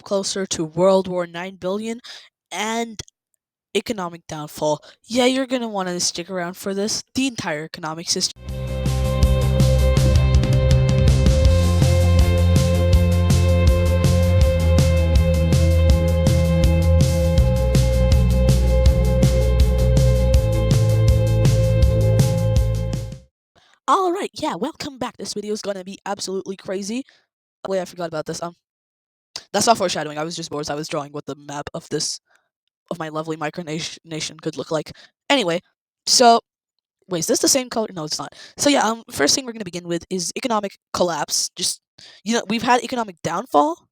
closer to World War 9 billion and economic downfall. Yeah, you're gonna want to stick around for this. The entire economic system. All right, yeah, welcome back. This video is gonna be absolutely crazy. Wait, I forgot about this. That's not foreshadowing. I was just bored. So I was drawing what the map of this of my lovely micronation could look like. Anyway, so wait, is this the same color? No, it's not. So yeah, first thing we're gonna begin with is economic collapse. Just we've had economic downfall.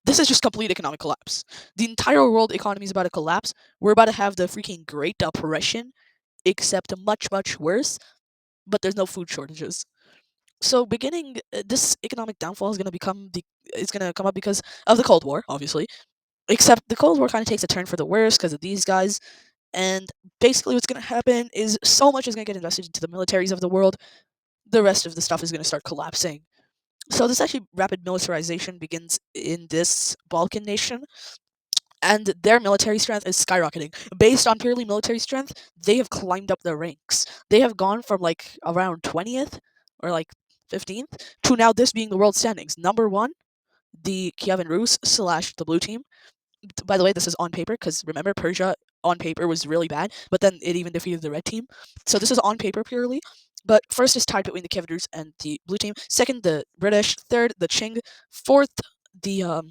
This is just complete economic collapse. The entire world economy is about to collapse. We're about to have the freaking Great Depression, except much, much worse. But there's no food shortages. So beginning this economic downfall is gonna come up because of the Cold War, obviously. Except the Cold War kind of takes a turn for the worse because of these guys. And basically, what's gonna happen is so much is gonna get invested into the militaries of the world. The rest of the stuff is gonna start collapsing. So this actually rapid militarization begins in this Balkan nation, and their military strength is skyrocketing. Based on purely military strength, they have climbed up the ranks. They have gone from like around 20th or like 15th to now this being the world standings. Number one, the Kievan Rus slash the blue team. By the way, this is on paper because remember Persia on paper was really bad, but then it even defeated the red team. So this is on paper purely. But first is tied between the Kievan Rus and the blue team. Second, the British. Third, the Qing. Fourth, the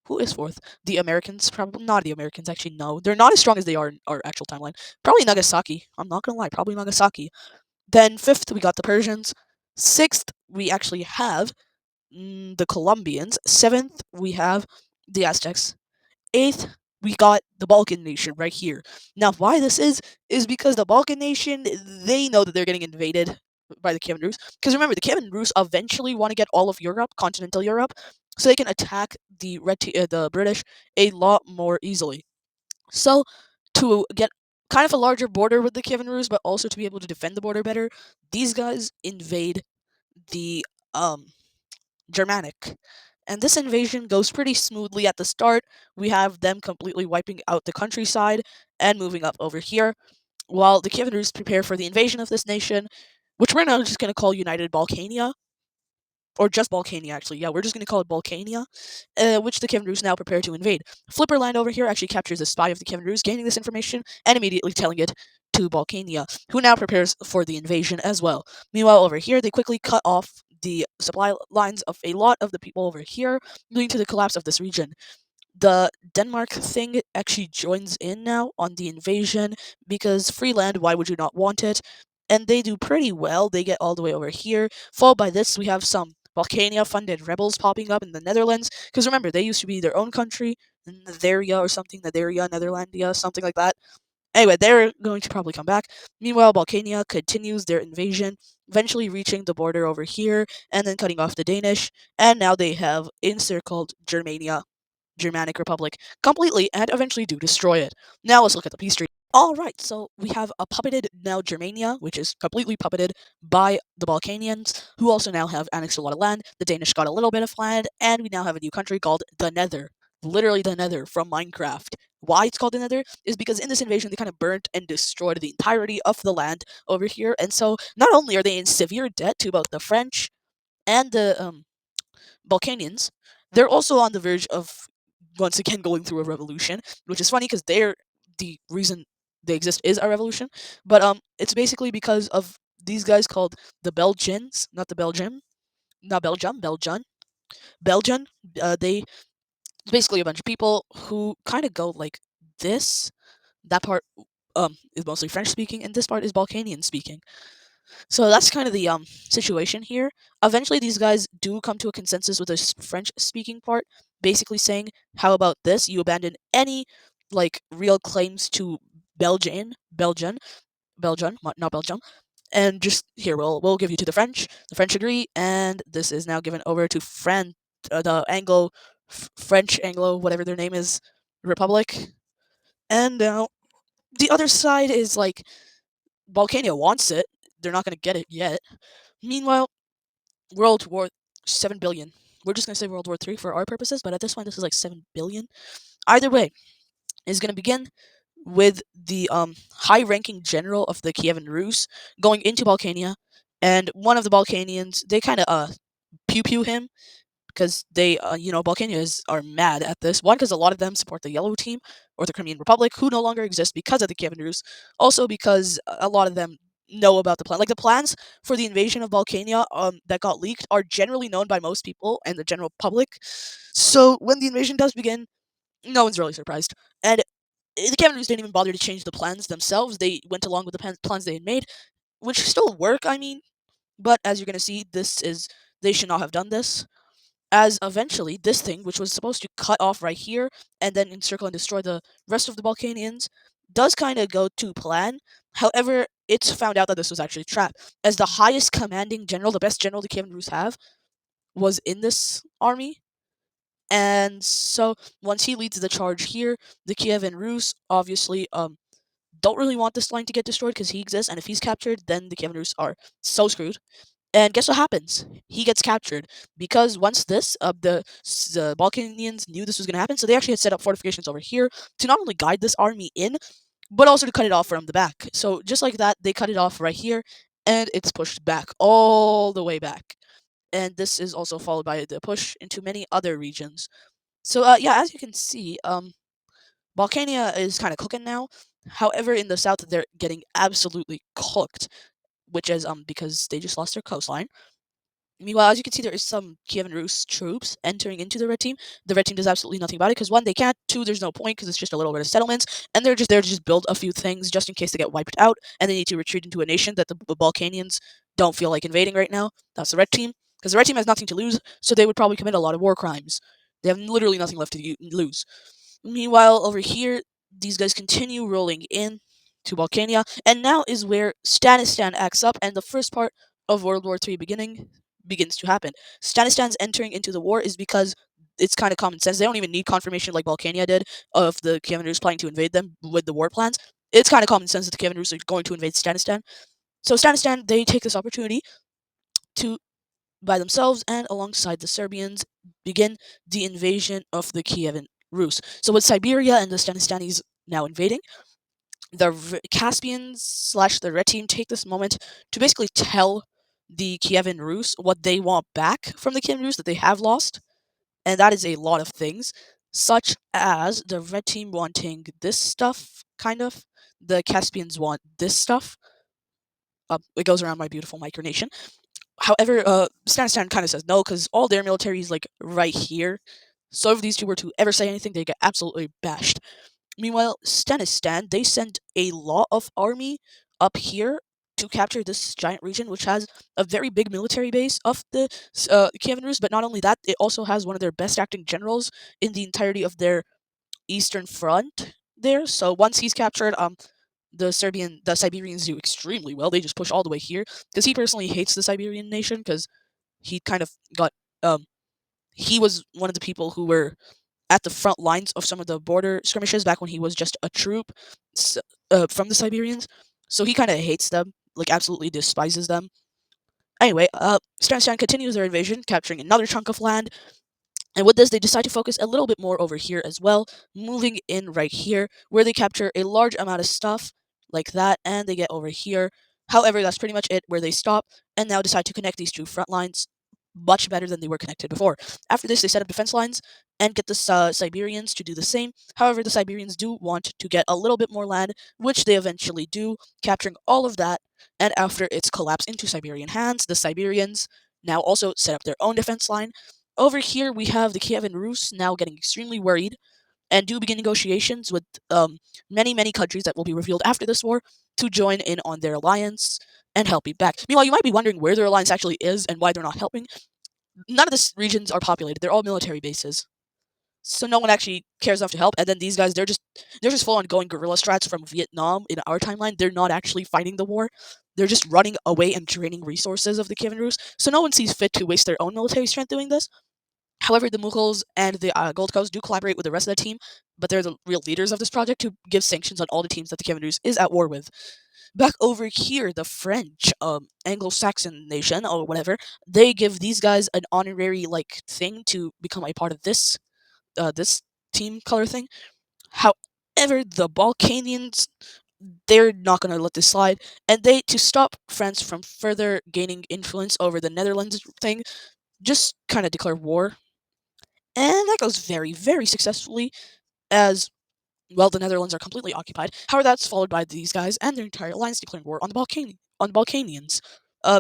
who is fourth? The Americans, probably not the Americans. Actually, no, they're not as strong as they are in our actual timeline. Probably Nagasaki. I'm not gonna lie, probably Nagasaki. Then fifth, we got the Persians. Sixth, we actually have the Colombians. Seventh, we have the Aztecs. Eighth, we got the Balkan nation right here. Now, why this is because the Balkan nation, they know that they're getting invaded by the Kievan Rus. Because remember, the Kievan Rus eventually want to get all of Europe, continental Europe, so they can attack the British a lot more easily. So, to get kind of a larger border with the Kievan Rus, but also to be able to defend the border better, these guys invade the um Germanic. And this invasion goes pretty smoothly at the start. We have them completely wiping out the countryside and moving up over here, while the Kievan Rus prepare for the invasion of this nation, which we're now just going to call United Balkania, or just Balkania, actually. Yeah, we're just going to call it Balkania, which the Kievan Rus now prepare to invade. Flipperland over here actually captures a spy of the Kievan Rus, gaining this information and immediately telling it to Balkania, who now prepares for the invasion as well. Meanwhile, over here, they quickly cut off the supply lines of a lot of the people over here, leading to the collapse of this region. The Denmark thing actually joins in now on the invasion because free land, why would you not want it? And they do pretty well. They get all the way over here. Followed by this, we have some Volcania funded rebels popping up in the Netherlands. Because remember, they used to be their own country, Netherlandia or something, Netherlandia, Netherlandia, something like that. Anyway, they're going to probably come back. Meanwhile, Balkania continues their invasion, eventually reaching the border over here and then cutting off the Danish. And now they have encircled Germania, Germanic Republic, completely and eventually do destroy it. Now let's look at the peace treaty. Alright, so we have a puppeted now Germania, which is completely puppeted by the Balkanians, who also now have annexed a lot of land. The Danish got a little bit of land, and we now have a new country called the Nether. Literally the Nether from Minecraft. Why it's called the Nether is because in this invasion they kind of burnt and destroyed the entirety of the land over here, and so not only are they in severe debt to both the French and the Balkanians, they're also on the verge of once again going through a revolution, which is funny because they're the reason they exist is a revolution. But it's basically because of these guys called the Belgians, not the Belgium, not Belgium, Belgian. They it's basically a bunch of people who kind of go like this. That part is mostly French speaking, and this part is Balkanian speaking. So that's kind of the situation here. Eventually, these guys do come to a consensus with the French speaking part, basically saying, "How about this? You abandon any like real claims to Belgian, not Belgium, and just here we'll give you to the French." The French agree, and this is now given over to the French Anglo, whatever their name is, Republic. And now the other side is like Balkania wants it. They're not going to get it yet. Meanwhile, World War 7 billion. We're just gonna say World War III for our purposes, but at this point, this is like 7 billion. Either way, is gonna begin with the high-ranking general of the Kievan Rus going into Balkania, and one of the Balkanians, they kind of pew pew him because they, Balkanians are mad at this. One, because a lot of them support the Yellow Team or the Crimean Republic, who no longer exist because of the Kievan Rus. Also, because a lot of them know about the plan. Like the plans for the invasion of Balkania, that got leaked are generally known by most people and the general public. So when the invasion does begin, no one's really surprised. And the Kievan Rus didn't even bother to change the plans themselves. They went along with the plans they had made, which still work. I mean, but as you're gonna see, they should not have done this, as eventually this thing, which was supposed to cut off right here and then encircle and destroy the rest of the Balkanians, does kind of go to plan. However, it's found out that this was actually a trap, as the highest commanding general, the best general the Kievan Rus have, was in this army. And so once he leads the charge here, the Kievan Rus obviously don't really want this line to get destroyed because he exists, and if he's captured, then the Kievan Rus are so screwed. And guess what happens? He gets captured because once the Balkanians knew this was going to happen, so they actually had set up fortifications over here to not only guide this army in, but also to cut it off from the back. So just like that, they cut it off right here, and it's pushed back all the way back. And this is also followed by the push into many other regions. So yeah, as you can see, Balkania is kind of cooking now. However, in the south, they're getting absolutely cooked, which is because they just lost their coastline. Meanwhile, as you can see, there is some Kievan Rus troops entering into the red team. The red team does absolutely nothing about it because one, they can't. Two, there's no point because it's just a little bit of settlements, and they're just there to just build a few things just in case they get wiped out, and they need to retreat into a nation that the Balkanians don't feel like invading right now. That's the red team, because the red team has nothing to lose, so they would probably commit a lot of war crimes. They have literally nothing left to lose. Meanwhile, over here, these guys continue rolling in to Balkania, and now is where Stanistan acts up, and the first part of World War III begins to happen. Stanistan's entering into the war is because it's kind of common sense. They don't even need confirmation like Balkania did of the Kievan Rus planning to invade them with the war plans. It's kind of common sense that the Kievan Rus are going to invade Stanistan. So Stanistan, they take this opportunity to, by themselves and alongside the Serbians, begin the invasion of the Kievan Rus. So with Siberia and the Stanistanis now invading, the Caspians slash the Red Team take this moment to basically tell the Kievan Rus what they want back from the Kievan Rus that they have lost, and that is a lot of things, such as the Red Team wanting this stuff, kind of. The Caspians want this stuff. It goes around my beautiful micronation. However, Stanistan kind of says no because all their military is like right here. So if these two were to ever say anything, they get absolutely bashed. Meanwhile, Stanistan, they sent a lot of army up here to capture this giant region, which has a very big military base of the Kievan Rus. But not only that, it also has one of their best acting generals in the entirety of their eastern front there. So once he's captured, the Siberians do extremely well. They just push all the way here because he personally hates the Siberian nation because he kind of got he was one of the people who were at the front lines of some of the border skirmishes back when he was just a troop from the Siberians. So he kind of hates them, like absolutely despises them. Anyway, Stanistan continues their invasion, capturing another chunk of land. And with this, they decide to focus a little bit more over here as well, moving in right here, where they capture a large amount of stuff like that, and they get over here. However, that's pretty much it, where they stop, and now decide to connect these two front lines much better than they were connected before. After this, they set up defense lines and get the Siberians to do the same. However, the Siberians do want to get a little bit more land, which they eventually do, capturing all of that. And after its collapse into Siberian hands, the Siberians now also set up their own defense line. Over here, we have the Kievan Rus now getting extremely worried and do begin negotiations with many, many countries that will be revealed after this war to join in on their alliance and helping back. Meanwhile, you might be wondering where their alliance actually is and why they're not helping. None of these regions are populated. They're all military bases. So no one actually cares enough to help, and then these guys, they're just full on going guerrilla strats from Vietnam in our timeline. They're not actually fighting the war. They're just running away and draining resources of the Kievan Rus. So no one sees fit to waste their own military strength doing this. However, the Mughals and the Gold Coast do collaborate with the rest of the team, but they're the real leaders of this project who give sanctions on all the teams that the Kievan Rus is at war with. Back over here, the French, Anglo-Saxon nation or whatever, they give these guys an honorary like thing to become a part of this team color thing. However, the Balkanians, they're not going to let this slide, and they, to stop France from further gaining influence over the Netherlands thing, just kind of declare war, and that goes very, very successfully, as well, the Netherlands are completely occupied. However, that's followed by these guys and their entire alliance declaring war on the Balkanians.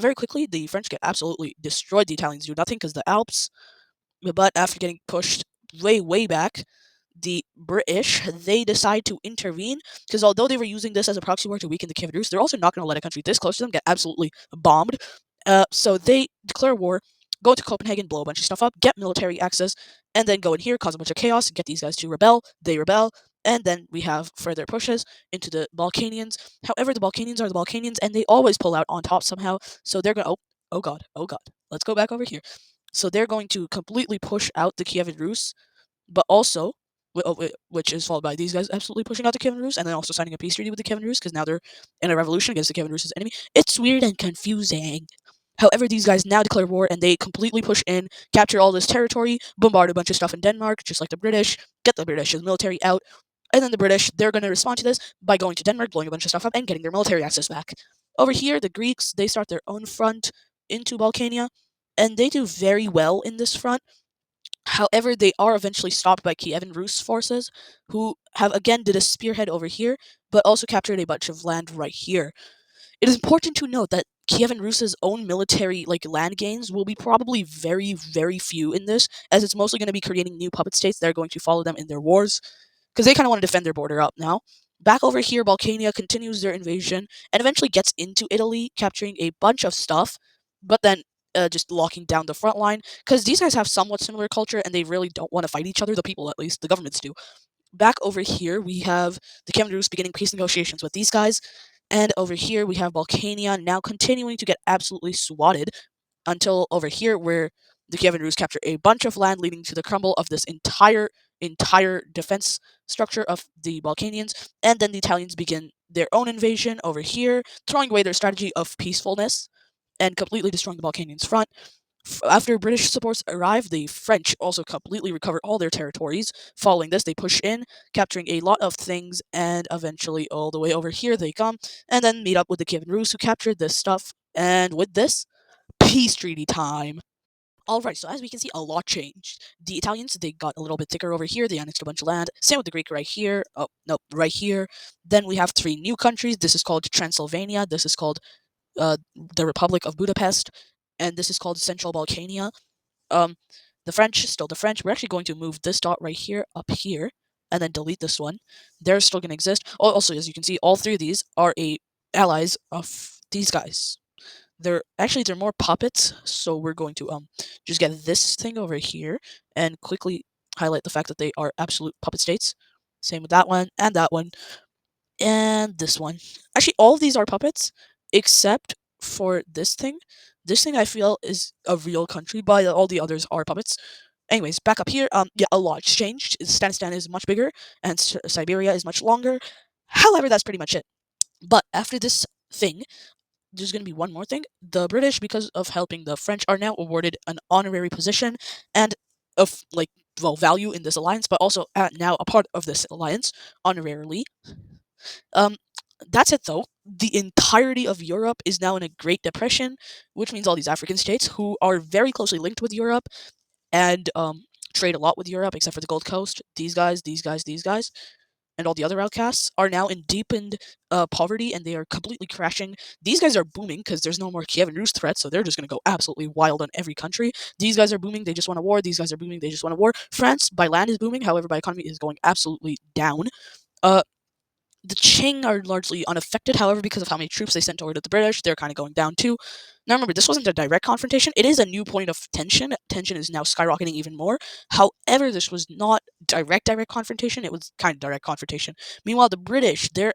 Very quickly, the French get absolutely destroyed. The Italians do nothing because the Alps. But after getting pushed way, way back, the British, they decide to intervene because although they were using this as a proxy war to weaken the Kievan Rus, they're also not going to let a country this close to them get absolutely bombed. So they declare war, go to Copenhagen, blow a bunch of stuff up, get military access, and then go in here, cause a bunch of chaos, get these guys to rebel. They rebel, and then we have further pushes into the Balkanians. However, the Balkanians are the Balkanians, and they always pull out on top somehow. So they're going to, oh god, let's go back over here. So they're going to completely push out the Kievan Rus, but also, which is followed by these guys absolutely pushing out the Kievan Rus, and then also signing a peace treaty with the Kievan Rus, because now they're in a revolution against the Kievan Rus' enemy. It's weird and confusing. However, these guys now declare war, and they completely push in, capture all this territory, bombard a bunch of stuff in Denmark, just like the British, get the British military out, and then the British, they're going to respond to this by going to Denmark, blowing a bunch of stuff up, and getting their military access back. Over here, the Greeks, they start their own front into Balkania, and they do very well in this front. However, they are eventually stopped by Kievan Rus forces, who have again did a spearhead over here, but also captured a bunch of land right here. It is important to note that Kievan Rus's own military land gains will be probably very, very few in this, as it's mostly going to be creating new puppet states that are going to follow them in their wars, because they kind of want to defend their border up now. Back over here, Balkania continues their invasion and eventually gets into Italy, capturing a bunch of stuff, but then just locking down the front line, because these guys have somewhat similar culture and they really don't want to fight each other, the people at least, the governments do. Back over here, we have the Kievan Rus beginning peace negotiations with these guys, and over here we have Balkania now continuing to get absolutely swatted until over here where the Kievan Rus capture a bunch of land, leading to the crumble of this entire defense structure of the Balkanians, and then the Italians begin their own invasion over here, throwing away their strategy of peacefulness and completely destroying the Balkanians' front. After British supports arrive, the French also completely recover all their territories. Following this, they push in, capturing a lot of things, and eventually all the way over here they come, and then meet up with the Kievan Rus who captured this stuff. And with this, peace treaty time. Alright, so as we can see, a lot changed. The Italians, they got a little bit thicker over here, they annexed a bunch of land. Same with the Greek right here. Oh, no, right here. Then we have three new countries. This is called Transylvania, this is called uh, the Republic of Budapest, and this is called Central Balkania. Um, the French, still the French. We're actually going to move this dot right here up here, and then delete this one. They're still going to exist. Also, as you can see, all three of these are allies of these guys. They're more puppets, so we're going to just get this thing over here and quickly highlight the fact that they are absolute puppet states. Same with that one and this one. Actually, all of these are puppets except for this thing. This thing I feel is a real country, but all the others are puppets. Anyways, back up here, yeah, a lot's changed. Stanistan is much bigger, and Siberia is much longer. However, that's pretty much it. But after this thing, there's going to be one more thing. The British, because of helping the French, are now awarded an honorary position and of value in this alliance, but also now a part of this alliance honorarily. Um, that's it though. The entirety of Europe is now in a Great Depression, which means all these African states who are very closely linked with Europe and trade a lot with Europe, except for the Gold Coast. These guys, and all the other outcasts are now in deepened poverty, and they are completely crashing. These guys are booming because there's no more Kievan Rus threat, so they're just going to go absolutely wild on every country. These guys are booming, they just want a war. These guys are booming, they just want a war. France, by land, is booming, however, by economy, is going absolutely down. Uh, the Qing are largely unaffected, however, because of how many troops they sent over to the British, they're kind of going down too. Now remember, this wasn't a direct confrontation. It is a new point of tension. Tension is now skyrocketing even more. However, this was not direct confrontation. It was kind of direct confrontation. Meanwhile, the British, their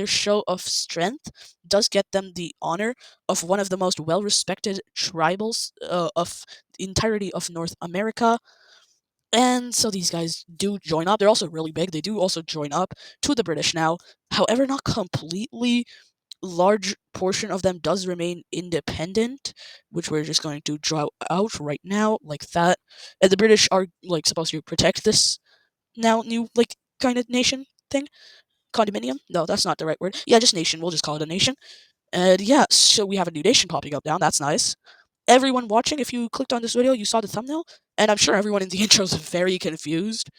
show of strength does get them the honor of one of the most well-respected tribals of the entirety of North America. And so these guys do join up. They're also really big. They do also join up to the British now. However, not completely. Large portion of them does remain independent, which we're just going to draw out right now, like that. And the British are like supposed to protect this now new like kind of nation thing. Condominium? No, that's not the right word. Yeah, just nation. We'll just call it a nation. And yeah, so we have a new nation popping up now. That's nice. Everyone watching, if you clicked on this video, you saw the thumbnail, and I'm sure everyone in the intro is very confused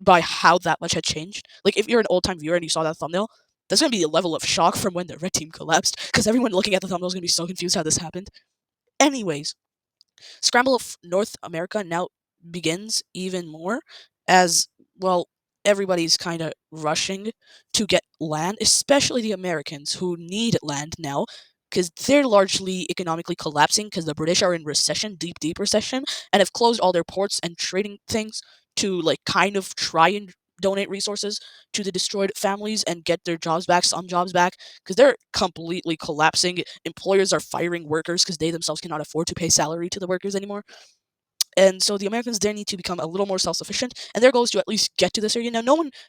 by how that much had changed. Like, if you're an old time viewer and you saw that thumbnail, that's gonna be a level of shock from when the red team collapsed, because everyone looking at the thumbnail is gonna be so confused how this happened. Anyways, Scramble of North America now begins even more as, well, everybody's kind of rushing to get land, especially the Americans who need land now because they're largely economically collapsing because the British are in recession, deep, deep recession, and have closed all their ports and trading things to like kind of try and donate resources to the destroyed families and get their jobs back, some jobs back, because they're completely collapsing. Employers are firing workers because they themselves cannot afford to pay salary to the workers anymore. And so the Americans there need to become a little more self-sufficient, and their goal is to at least get to this area. Now,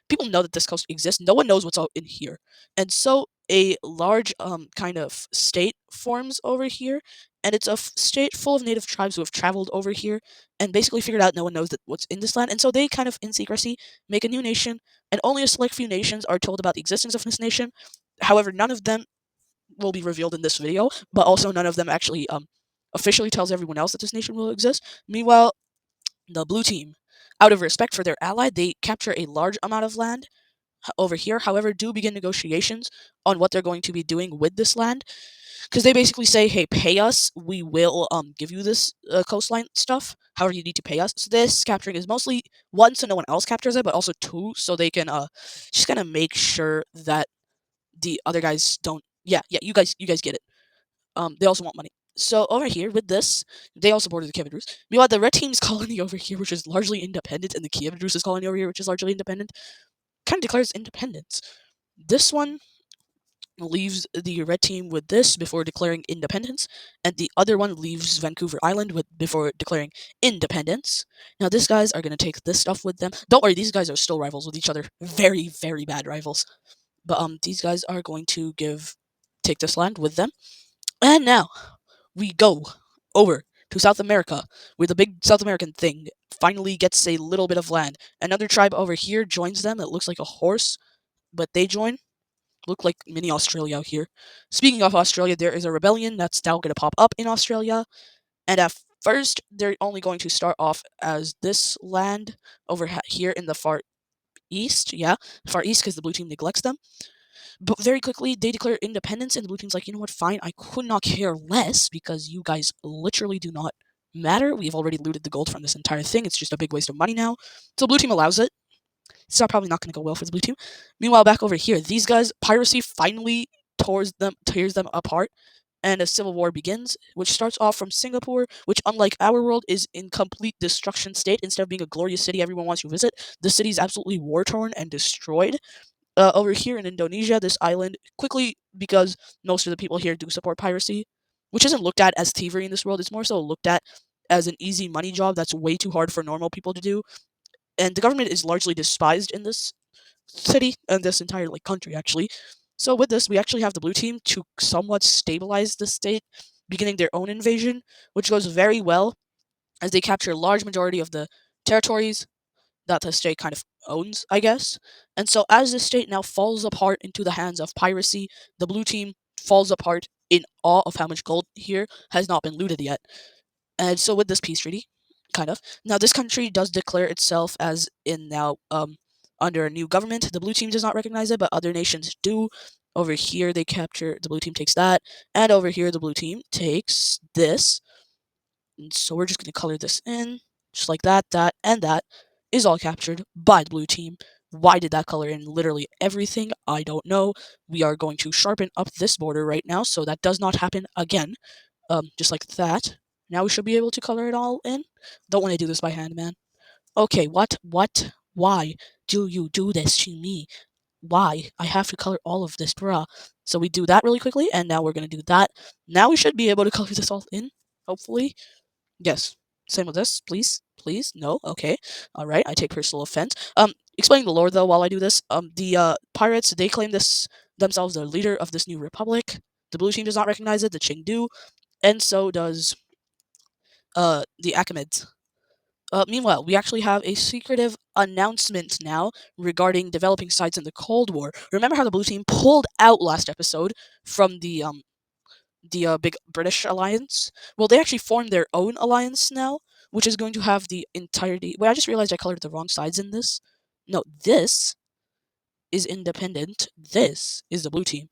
people know that this coast exists. No one knows what's out in here, and so a large kind of state forms over here, and it's a state full of native tribes who have traveled over here and basically figured out no one knows that what's in this land, and so they kind of in secrecy make a new nation, and only a select few nations are told about the existence of this nation. However, none of them will be revealed in this video, but also none of them actually officially tells everyone else that this nation will exist. Meanwhile, the blue team, out of respect for their ally, they capture a large amount of land over here. However, do begin negotiations on what they're going to be doing with this land, because they basically say, "Hey, pay us. We will give you this coastline stuff. However, you need to pay us." So this capturing is mostly one, so no one else captures it, but also two, so they can just kind of make sure that the other guys don't. Yeah, you guys get it. They also want money. So over here with this, they also border the Kiev Rus. Meanwhile, the red team's colony over here, which is largely independent, and the Kiev Rus' colony over here, which is largely independent, kind of declares independence. This one leaves the red team with this before declaring independence, and the other one leaves Vancouver Island with before declaring independence. Now, these guys are gonna take this stuff with them. Don't worry, these guys are still rivals with each other. Very, very bad rivals. But these guys are going to take this land with them. And now we go over to South America, where the big South American thing finally gets a little bit of land. Another tribe over here joins them. It looks like a horse, but they join. Look like mini Australia out here. Speaking of Australia, there is a rebellion that's now going to pop up in Australia. And at first, they're only going to start off as this land over here in the far east. Yeah, far east because the blue team neglects them. But very quickly, they declare independence, and the blue team's like, you know what, fine, I could not care less because you guys literally do not matter. We've already looted the gold from this entire thing. It's just a big waste of money now. So blue team allows it. It's probably not going to go well for the blue team. Meanwhile, back over here, these guys, piracy finally tears them apart, and a civil war begins, which starts off from Singapore, which, unlike our world, is in complete destruction state. Instead of being a glorious city everyone wants to visit, the city is absolutely war-torn and destroyed. Over here in Indonesia, this island, quickly, because most of the people here do support piracy, which isn't looked at as thievery in this world, it's more so looked at as an easy money job that's way too hard for normal people to do. And the government is largely despised in this city and this entire like country actually. So with this, we actually have the blue team to somewhat stabilize the state, beginning their own invasion, which goes very well as they capture a large majority of the territories that the state kind of owns, I guess. And so as the state now falls apart into the hands of piracy, the blue team falls apart in awe of how much gold here has not been looted yet. And so with this peace treaty, kind of. Now this country does declare itself as in now under a new government. The blue team does not recognize it, but other nations do. Over here they capture the blue team takes that, and over here the blue team takes this. And so we're just going to color this in, just like that, and that is all captured by the blue team. Why did that color in literally everything? I don't know. We are going to sharpen up this border right now so that does not happen again. Just like that. Now we should be able to color it all in. Don't want to do this by hand, man. Okay, what? Why do you do this to me? Why? I have to color all of this, bruh. So we do that really quickly, and now we're going to do that. Now we should be able to color this all in, hopefully. Yes. Same with this, please. Please, no, okay. Alright, I take personal offense. Explaining the lore though while I do this, the pirates, they claim themselves the leader of this new republic. The blue team does not recognize it, the Qing do, and so does the Achaemenids. Meanwhile, we actually have a secretive announcement now regarding developing sites in the Cold War. Remember how the blue team pulled out last episode from the big British alliance? Well, they actually formed their own alliance now, which is going to have the entirety. Wait, I just realized I colored the wrong sides in this. No, this is independent. This is the blue team,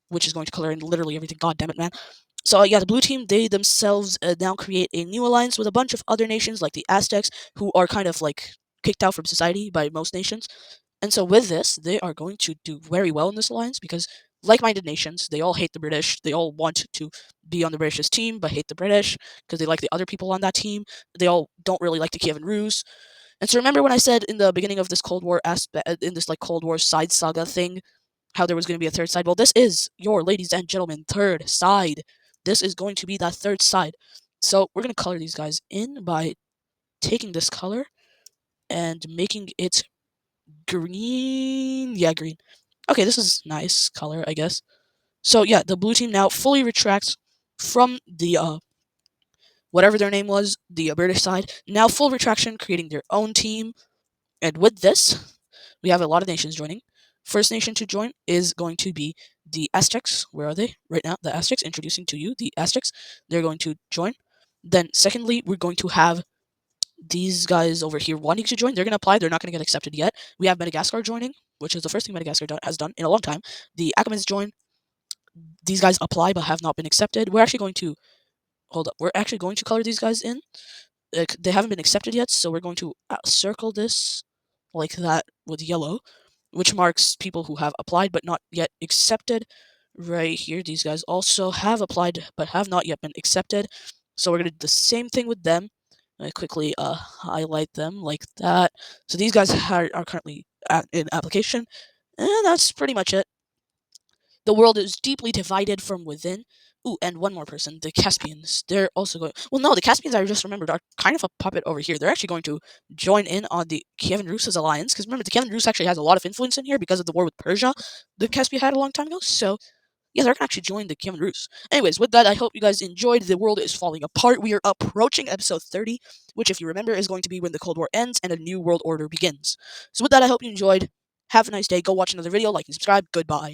which is going to color in literally everything. God damn it, man. So yeah, the blue team, they themselves now create a new alliance with a bunch of other nations like the Aztecs, who are kind of like kicked out from society by most nations. And so with this, they are going to do very well in this alliance because like-minded nations, they all hate the British. They all want to be on the British's team, but hate the British because they like the other people on that team. They all don't really like the Kievan Rus. And so remember when I said in the beginning of this Cold War aspect, in this like Cold War side saga thing, how there was going to be a third side? Well, this is your, ladies and gentlemen, third side. This is going to be that third side. So we're going to color these guys in by taking this color and making it green. Yeah, green. Okay, this is nice color, I guess. So yeah, the blue team now fully retracts from the whatever their name was, the British side. Now full retraction, creating their own team. And with this, we have a lot of nations joining. First nation to join is going to be the Aztecs. Where are they? Right now, the Aztecs, introducing to you the Aztecs. They're going to join. Then, secondly, we're going to have these guys over here wanting to join. They're going to apply. They're not going to get accepted yet. We have Madagascar joining, which is the first thing Madagascar has done in a long time. The Achaemenids join. These guys apply but have not been accepted. We're actually going to hold up. We're actually going to color these guys in. They haven't been accepted yet, so we're going to circle this like that with yellow, which marks people who have applied but not yet accepted. Right here, these guys also have applied but have not yet been accepted. So we're going to do the same thing with them. I quickly highlight them like that. So these guys are currently in application, and that's pretty much it. The world is deeply divided from within. Ooh, and one more person, the Caspians. They're also going. Well, no, the Caspians, I just remembered, are kind of a puppet over here. They're actually going to join in on the Kievan Rus' alliance. Because remember, the Kievan Rus actually has a lot of influence in here because of the war with Persia the Caspia had a long time ago. So, yeah, they're going to actually join the Kievan Rus. Anyways, with that, I hope you guys enjoyed. The world is falling apart. We are approaching episode 30, which, if you remember, is going to be when the Cold War ends and a new world order begins. So, with that, I hope you enjoyed. Have a nice day. Go watch another video, like and subscribe. Goodbye.